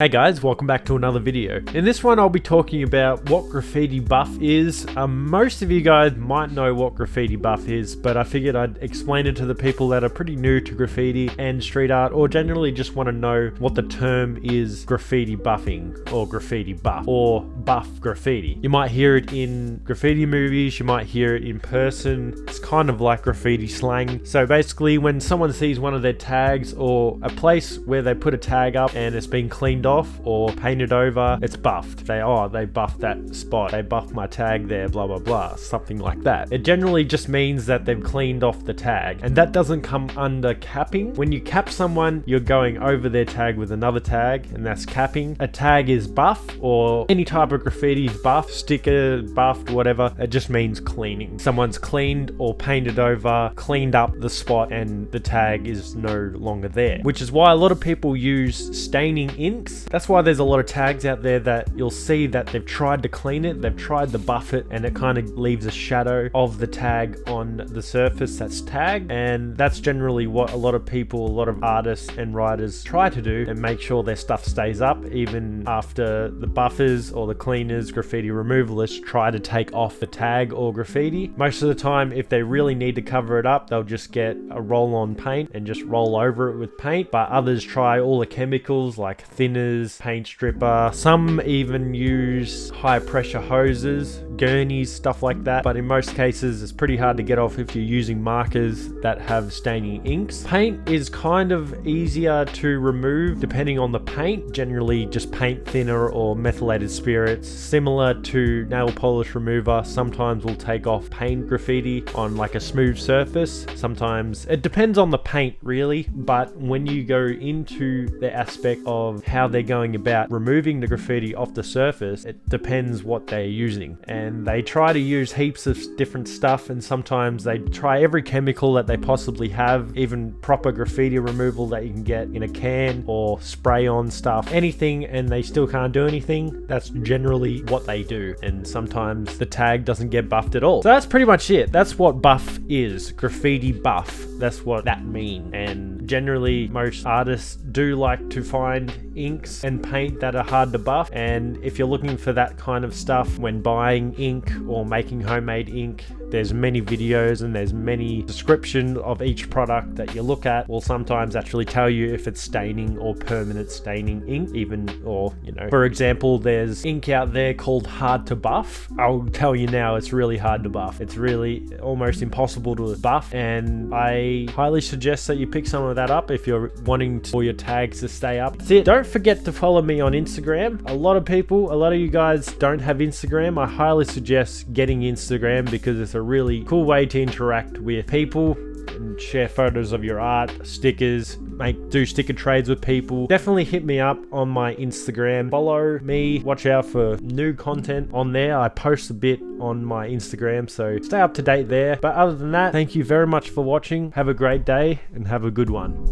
Hey guys, welcome back to another video. In this one I'll be talking about what graffiti buff is. Most of you guys might know what graffiti buff is, but I figured I'd explain it to the people that are pretty new to graffiti and street art, or generally just want to know what the term is graffiti buffing, or graffiti buff, or buff graffiti. You might hear it in graffiti movies, you might hear it in person. It's kind of like graffiti slang. So basically when someone sees one of their tags or a place where they put a tag up and it's been cleaned off or painted over, it's buffed. They buffed that spot, they buffed my tag there, blah blah blah, something like that. It generally just means that they've cleaned off the tag, and that doesn't come under capping. When you cap someone, you're going over their tag with another tag, and that's capping. A tag is buff, or any type of graffiti is buff, sticker, buffed, whatever. It just means cleaning. Someone's cleaned or painted over, cleaned up the spot, and the tag is no longer there, which is why a lot of people use staining inks. That's why there's a lot of tags out there that you'll see that they've tried to clean it, they've tried to buff it, and it kind of leaves a shadow of the tag on the surface that's tagged. And that's generally what a lot of people, a lot of artists and writers try to do, and make sure their stuff stays up even after the buffers or the cleaners, graffiti removalists, try to take off the tag or graffiti. Most of the time, if they really need to cover it up, they'll just get a roll-on paint and just roll over it with paint. But others try all the chemicals like thinners, paint stripper. Some even use high pressure hoses, gurneys, stuff like that. But in most cases, it's pretty hard to get off if you're using markers that have staining inks. Paint is kind of easier to remove depending on the paint. Generally just paint thinner or methylated spirits. Similar to nail polish remover, sometimes we'll take off paint graffiti on like a smooth surface. Sometimes it depends on the paint really, but when you go into the aspect of how they're going about removing the graffiti off the surface, it depends what they're using. And they try to use heaps of different stuff, and sometimes they try every chemical that they possibly have, even proper graffiti removal that you can get in a can, or spray on stuff, anything, and they still can't do anything. That's generally what they do, and sometimes the tag doesn't get buffed at all. So that's pretty much it. That's what buff is, graffiti buff. That's what that means. And generally most artists do like to find inks and paint that are hard to buff, and if you're looking for that kind of stuff when buying ink or making homemade ink, there's many videos and there's many description of each product that you look at will sometimes actually tell you if it's staining or permanent staining ink, even, or you know, for example, there's ink out there called hard to buff. I'll tell you now, it's really hard to buff. It's really almost impossible to buff, and I highly suggest that you pick some of that up if you're wanting for your tags to stay up. That's it. Don't forget to follow me on Instagram. A lot of you guys don't have Instagram. I highly suggest getting Instagram because it's a really cool way to interact with people and share photos of your art, stickers, do sticker trades with people. Definitely hit me up on my Instagram. Follow me. Watch out for new content on there. I post a bit on my Instagram, so stay up to date there. But other than that, thank you very much for watching. Have a great day and have a good one.